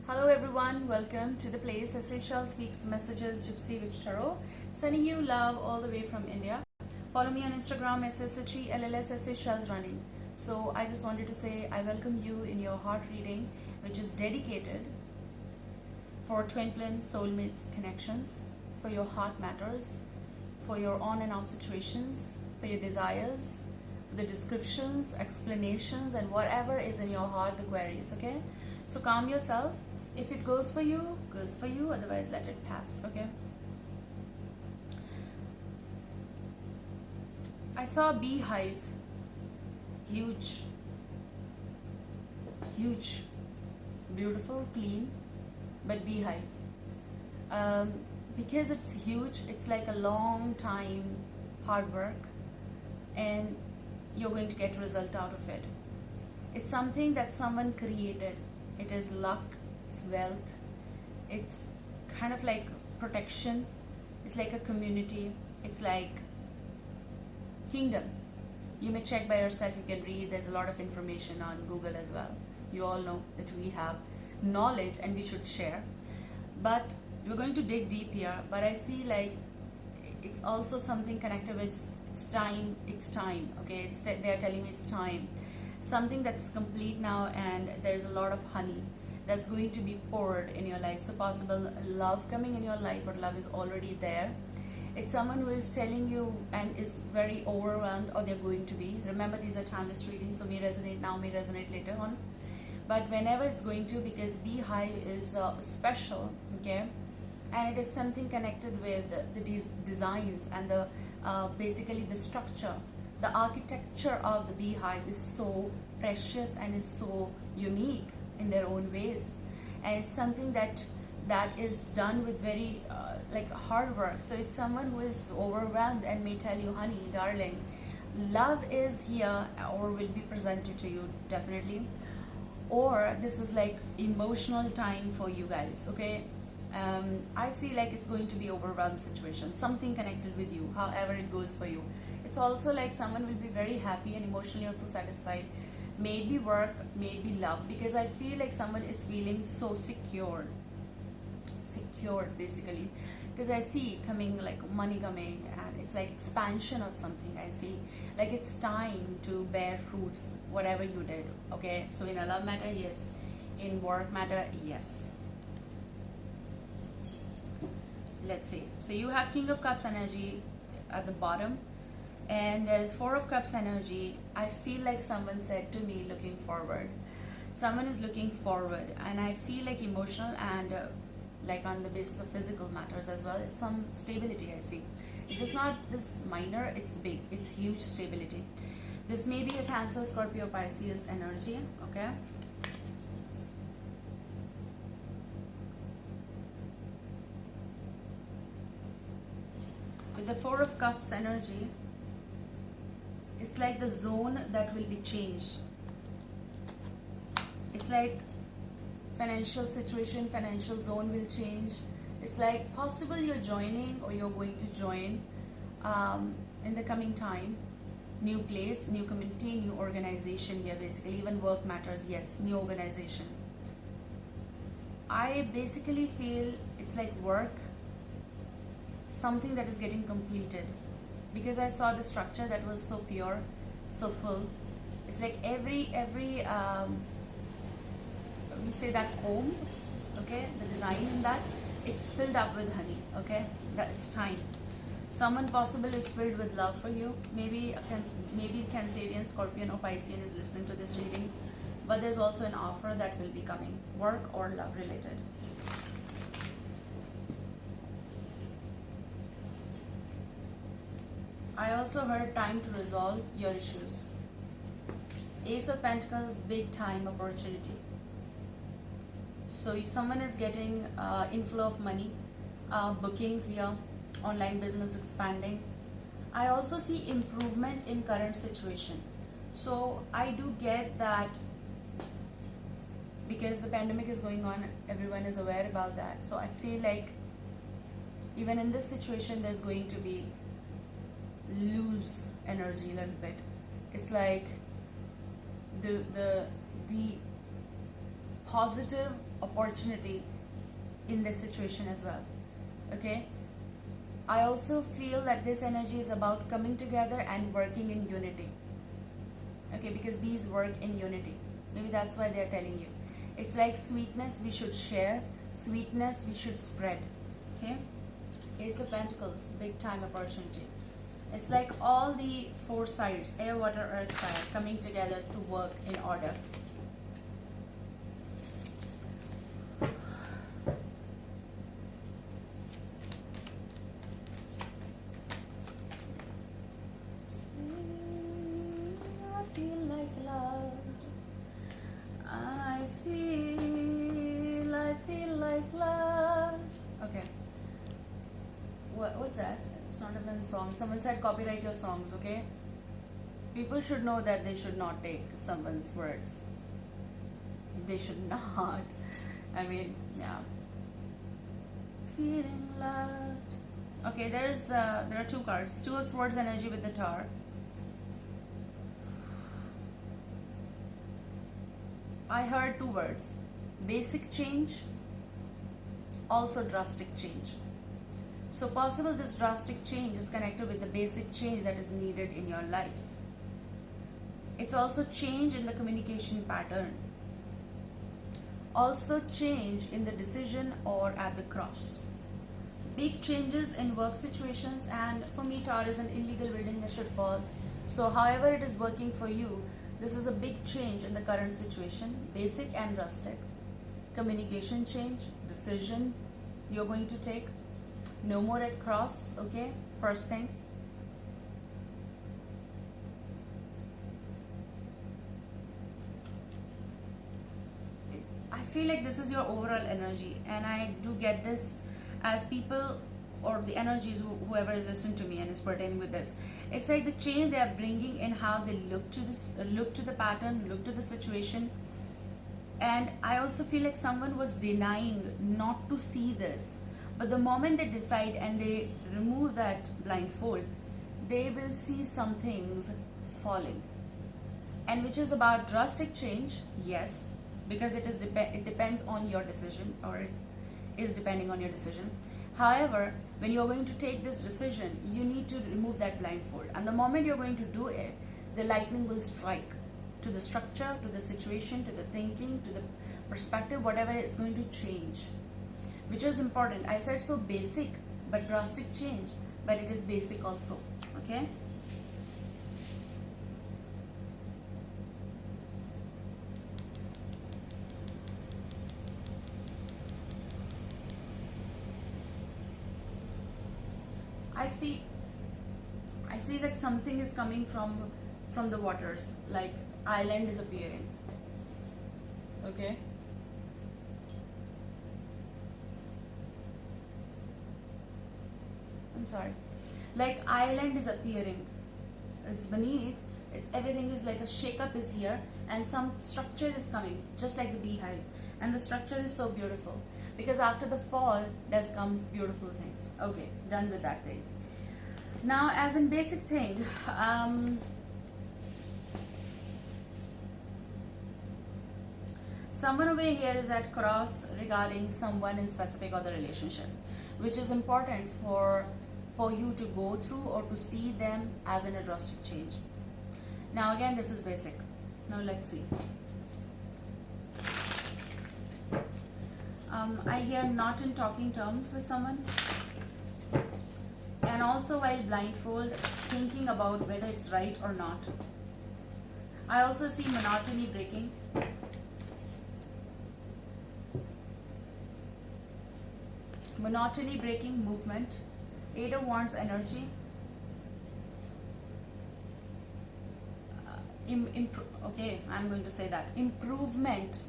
Hello everyone, welcome to the place Seychelles Speaks Messages Gypsy Witch Tarot, sending you love all the way from India. Follow me on Instagram SSHELLS Seychelles Running. So I just wanted to say I welcome you in your heart reading, which is dedicated for twin flame soulmates connections, for your heart matters, for your on and off situations, for your desires, for the descriptions, explanations, and whatever is in your heart, the queries, okay? So calm yourself. If it goes for you, goes for you, otherwise let it pass, okay? I saw a beehive, huge, huge, beautiful, clean, but beehive. Because it's huge, it's like a long time hard work, and you're going to get a result out of it. It's something that someone created. It is luck, it's wealth, it's kind of like protection, it's like a community, it's like kingdom. You may check by yourself, you can read, there's a lot of information on Google as well. You all know that we have knowledge and we should share. But we're going to dig deep here, but I see like it's also something connected with it's time, okay? They're telling me it's time. Something that's complete now, and there's a lot of honey that's going to be poured in your life. So possible love coming in your life, or love is already there. It's someone who is telling you and is very overwhelmed, or they're going to be. Remember, these are timeless readings, so may resonate now, may resonate later on. But whenever it's going to, because beehive is special, okay? And it is something connected with the designs and the basically the structure. The architecture of the beehive is so precious and is so unique in their own ways, and it's something that is done with very like hard work. So it's someone who is overwhelmed and may tell you, honey, darling, love is here or will be presented to you definitely, or this is like emotional time for you guys, okay? I see like it's going to be overwhelmed situation, something connected with you, however it goes for you. It's also like someone will be very happy and emotionally also satisfied, maybe work, maybe love, because I feel like someone is feeling so secured basically, because I see coming like money coming, and it's like expansion or something. I see like it's time to bear fruits, whatever you did, okay? So in a love matter, yes. In work matter, yes. Let's see. So you have King of Cups energy at the bottom, and there's Four of Cups energy. I feel like someone said to me, looking forward. Someone is looking forward, and I feel like emotional and like on the basis of physical matters as well. It's some stability I see. It's just not this minor, it's big, it's huge stability. This may be a Cancer, Scorpio, Pisces energy, okay? With the Four of Cups energy, it's like the zone that will be changed. It's like financial situation, financial zone will change. It's like possible you're joining or you're going to join in the coming time. New place, new community, new organization here basically. Even work matters, yes, new organization. I basically feel it's like work, something that is getting completed, because I saw the structure that was so pure, so full. It's like every we say that comb, okay, the design in that, it's filled up with honey, okay? That it's time. Someone possible is filled with love for you. Maybe Cancerian, Scorpion, or Piscean is listening to this reading, but there's also an offer that will be coming, work or love related. I also heard time to resolve your issues. Ace of Pentacles, big time opportunity. So if someone is getting inflow of money, bookings here, online business expanding. I also see improvement in current situation. So I do get that because the pandemic is going on, everyone is aware about that. So I feel like even in this situation, there's going to be loose energy a little bit. It's like the positive opportunity in this situation as well. Okay, I also feel that this energy is about coming together and working in unity. Okay, because bees work in unity. Maybe that's why they're telling you. It's like sweetness we should share, sweetness we should spread. Okay, Ace of Pentacles, big time opportunity. It's like all the four sides, air, water, earth, fire, coming together to work in order. What was that? It's not even a song. Someone said copyright your songs, okay? People should know that they should not take someone's words. They should not. I mean, yeah. Feeling loved. Okay, there are two cards. Two of Swords energy with the Tower. I heard two words. Basic change, also drastic change. So possible this drastic change is connected with the basic change that is needed in your life. It's also change in the communication pattern. Also change in the decision or at the cross. Big changes in work situations, and for me Tower is an illegal building that should fall. So however it is working for you, this is a big change in the current situation, basic and drastic. Communication change, decision you're going to take. No more at cross, okay? First thing. I feel like this is your overall energy, and I do get this as people or the energies, whoever is listening to me and is pertaining with this. It's like the change they are bringing in how they look to this, look to the pattern, look to the situation. And I also feel like someone was denying not to see this. But the moment they decide and they remove that blindfold, they will see some things falling. And which is about drastic change, yes, because it depends on your decision, or it is depending on your decision. However, when you're going to take this decision, you need to remove that blindfold. And the moment you're going to do it, the lightning will strike to the structure, to the situation, to the thinking, to the perspective, whatever is going to change. Which is important. I said so basic, but drastic change, but it is basic also, okay? I see like something is coming from the waters, like island is appearing, okay? I'm sorry, like island is appearing, it's beneath, it's everything is like a shake-up is here, and some structure is coming, just like the beehive, and the structure is so beautiful, because after the fall there's come beautiful things. Okay, done with that thing. Now as in basic thing, someone over here is at cross regarding someone in specific or the relationship, which is important for you to go through or to see them as in a drastic change. Now again, this is basic. Now let's see. I hear not in talking terms with someone, and also while blindfold, thinking about whether it's right or not. I also see monotony breaking. Monotony breaking, movement. Eight of Wands energy. Okay, I'm going to say that. Improvement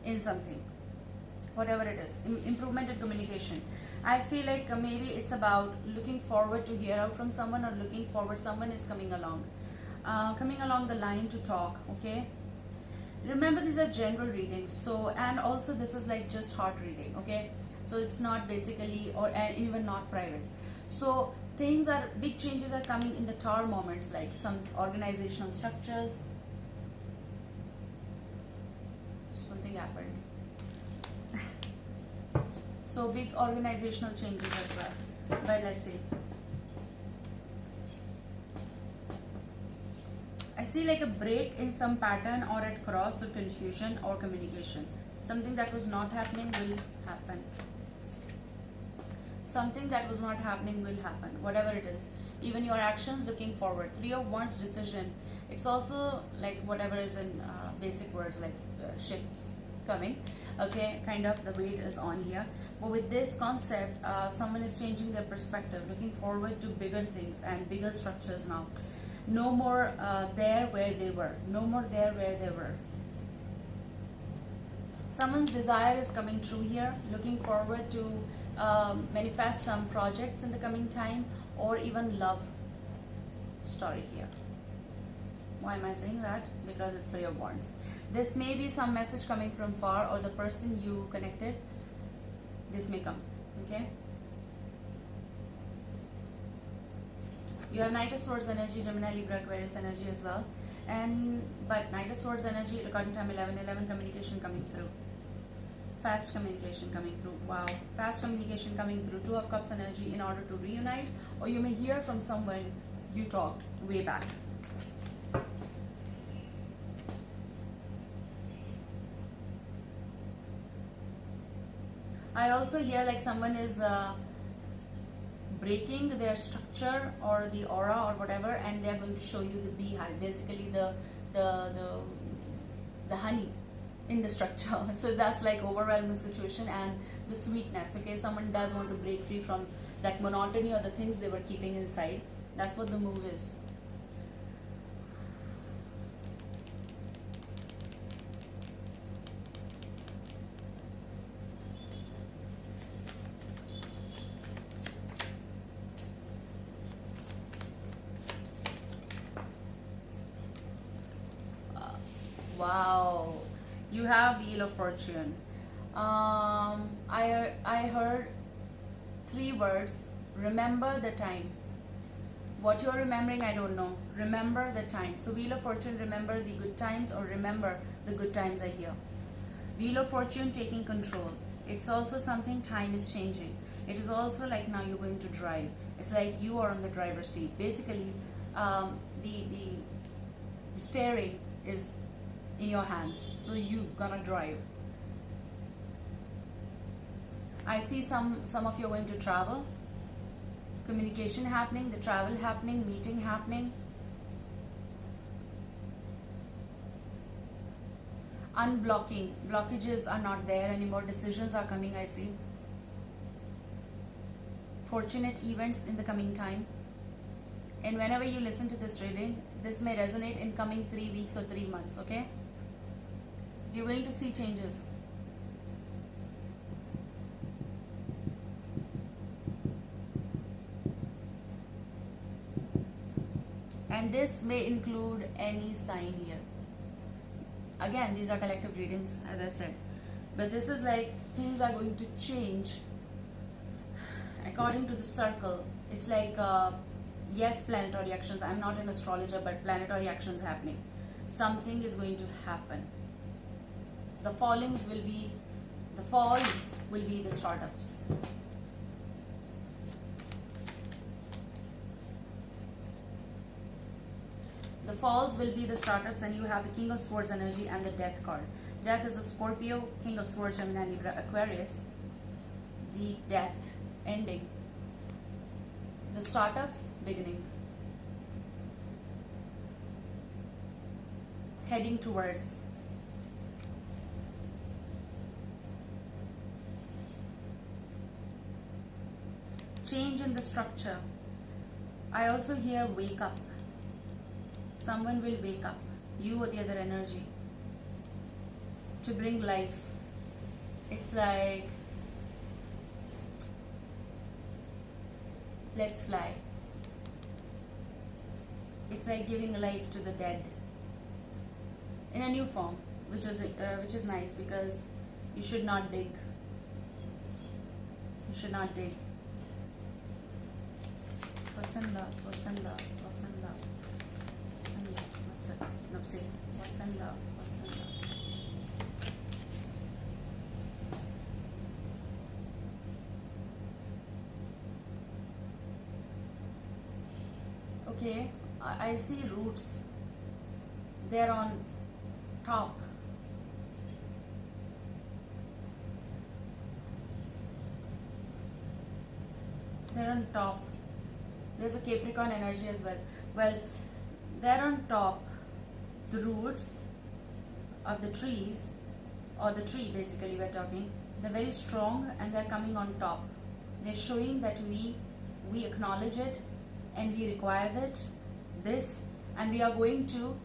in something. Whatever it is. Improvement in communication. I feel like maybe it's about looking forward to hear out from someone, or looking forward, someone is coming along. Coming along the line to talk, okay? Remember, these are general readings. So, and also this is like just heart reading, okay? So it's not basically, and even not private. So things are, big changes are coming in the Tower moments, like some organizational structures. Something happened. So big organizational changes as well. But let's see. I see like a break in some pattern or at cross or confusion or communication. Something that was not happening will happen. Something that was not happening will happen, whatever it is. Even your actions looking forward. 3 of Wands, decision. It's also like whatever is in basic words like ships coming. Okay, kind of the weight is on here. But with this concept, someone is changing their perspective, looking forward to bigger things and bigger structures now. No more there where they were. No more there where they were. Someone's desire is coming true here, looking forward to manifest some projects in the coming time, or even love story here. Why am I saying that? Because it's 3 of Wands. This may be some message coming from far, or the person you connected, this may come, okay? You have Knight of Swords energy, Gemini, Libra, Aquarius energy as well. But Knight of Swords energy, recording time 11:11, communication coming through. Fast communication coming through. Wow. Fast communication coming through. 2 of Cups energy in order to reunite, or you may hear from someone you talked way back. I also hear like someone is breaking their structure or the aura or whatever, and they're going to show you the beehive, basically the honey in the structure. So that's like overwhelming situation and the sweetness. Okay, someone does want to break free from that monotony or the things they were keeping inside. That's what the move is. Wow, you have Wheel of Fortune. I heard 3 words. Remember the time. What you're remembering, I don't know. Remember the time. So Wheel of Fortune, remember the good times, or remember the good times are here. Wheel of Fortune, taking control. It's also something, time is changing. It is also like now you're going to drive. It's like you are on the driver's seat. Basically, the steering is in your hands, so you gonna drive. I see some of you are going to travel, communication happening, the travel happening, meeting happening. Unblocking, blockages are not there anymore, decisions are coming, I see. Fortunate events in the coming time. And whenever you listen to this reading, this may resonate in coming 3 weeks or 3 months, okay? You're going to see changes. And this may include any sign here. Again, these are collective readings, as I said. But this is like things are going to change according to the circle. It's like, yes, planetary actions. I'm not an astrologer, but planetary actions happening. Something is going to happen. The falls will be the startups. The falls will be the startups, and you have the King of Swords energy and the Death card. Death is a Scorpio, King of Swords, Gemini, Libra, Aquarius. The death, ending. The startups, beginning. Heading towards. Change in the structure. I also hear wake up. Someone will wake up, you or the other energy, to bring life. It's like, let's fly. It's like giving life to the dead in a new form, which is nice, because you should not dig. You should not dig. What's in love? What's in love? What's in love? What's in love? What's in love? What's in love? What's in love? Okay, I see roots. They're on top. They're on top. There's a Capricorn energy as well. Well, they're on top. The roots of the trees, or the tree basically we're talking, they're very strong and they're coming on top. They're showing that we acknowledge it and we require this, and we are going to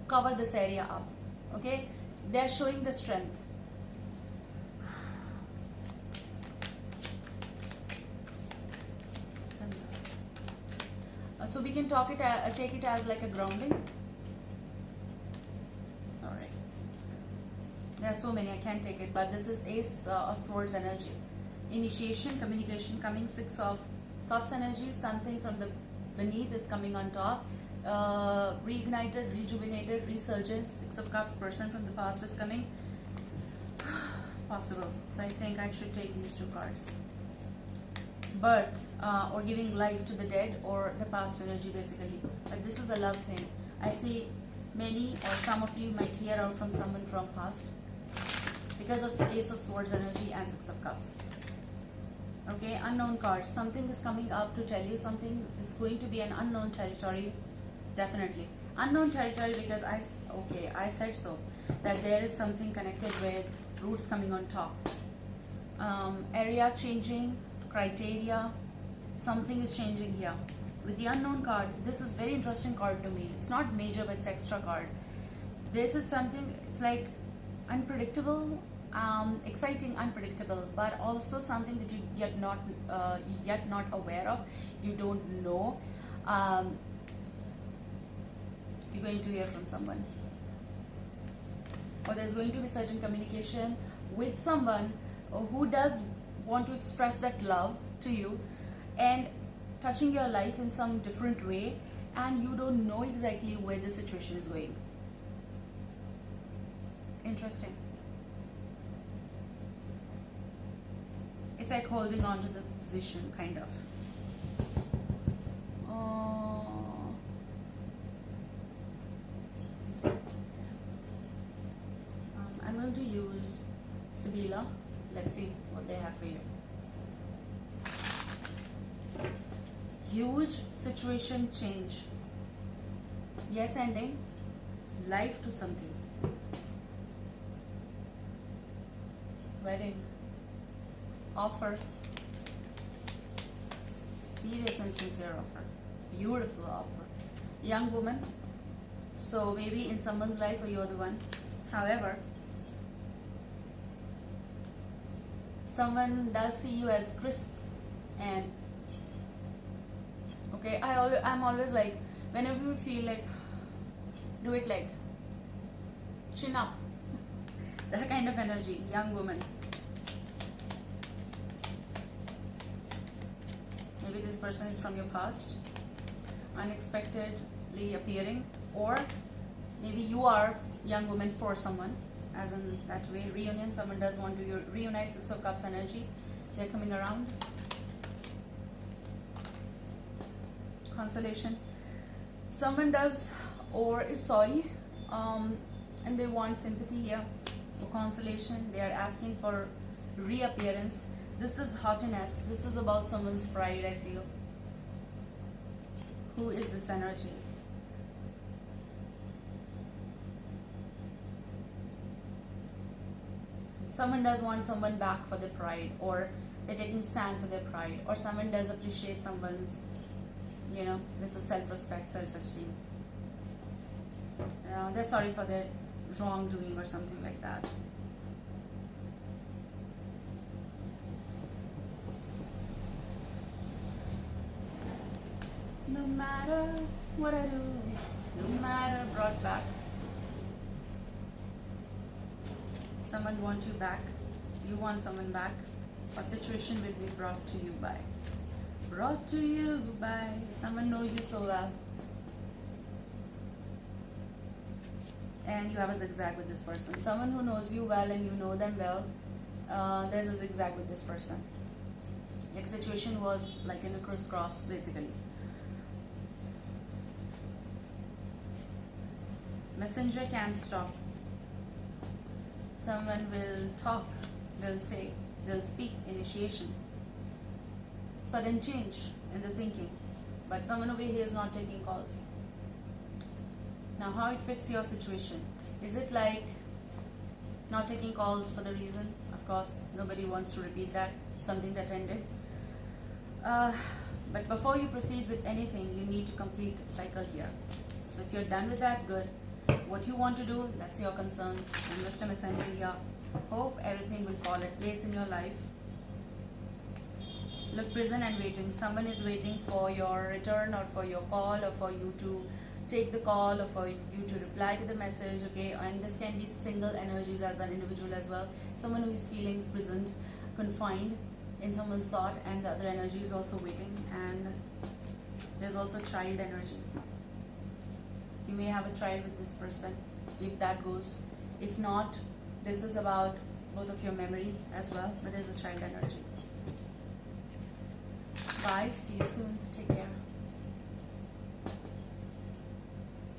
cover this area up. Okay, they're showing the strength. So we can take it as like a grounding. Sorry, there are so many, I can't take it, but this is Ace of Swords energy. Initiation, communication coming. 6 of Cups energy, something from the beneath is coming on top. Reignited, rejuvenated, resurgence. 6 of Cups, person from the past is coming. Possible. So I think I should take these 2 cards. Birth, or giving life to the dead, or the past energy basically. But this is a love thing. I see many or some of you might hear out from someone from past because of the Ace of Swords energy and 6 of Cups. Okay, unknown cards. Something is coming up to tell you something. It's going to be an unknown territory. Definitely unknown territory, because I said so, that there is something connected with roots coming on top. Area changing, criteria, something is changing here. With the unknown card, this is very interesting card to me. It's not major, but it's extra card. This is something, it's like unpredictable, exciting, unpredictable, but also something that you yet not aware of. You don't know. You're going to hear from someone, or there's going to be certain communication with someone who does want to express that love to you and touching your life in some different way, and you don't know exactly where the situation is going. Interesting. It's like holding on to the position, kind of. I'm going to use Sibila. Let's see what they have for you. Huge situation change. Yes ending. Life to something. Wedding. Offer. Serious and sincere offer. Beautiful offer. Young woman. So maybe in someone's life, or you're the one. However, someone does see you as crisp and okay. I'm always like, whenever you feel like, do it like chin up. That kind of energy. Young woman. Maybe this person is from your past, unexpectedly appearing, or maybe you are young woman for someone, as in that way. Reunion, someone does want to reunite. 6 of Cups energy, they're coming around. Consolation, someone does or is sorry, and they want sympathy here. For consolation, they are asking for reappearance. This is haughtiness. This is about someone's pride, I feel. Who is this energy? Someone does want someone back for their pride, or they're taking stand for their pride, or someone does appreciate someone's, this is self-respect, self-esteem. They're sorry for their wrongdoing or something like that. No matter what I do, no matter, brought back. Someone wants you back, you want someone back. A situation will be brought to you by. Brought to you by someone knows you so well. And you have a zigzag with this person. Someone who knows you well and you know them well, there's a zigzag with this person. Like situation was like in a crisscross basically. Messenger can't stop. Someone will talk, they'll say, they'll speak, initiation. Sudden change in the thinking. But someone over here is not taking calls. Now how it fits your situation? Is it like not taking calls for the reason? Of course, nobody wants to repeat that, something that ended. But before you proceed with anything, you need to complete a cycle here. So if you're done with that, good. What you want to do, that's your concern. And Mr. Messenger here, hope everything will fall at place in your life. Look, prison and waiting. Someone is waiting for your return or for your call or for you to take the call or for you to reply to the message, okay? And this can be single energies as an individual as well. Someone who is feeling prisoned, confined in someone's thought, and the other energy is also waiting. And there's also child energy. You may have a child with this person if that goes. If not, this is about both of your memory as well, but there's a child energy. Bye, see you soon, take care.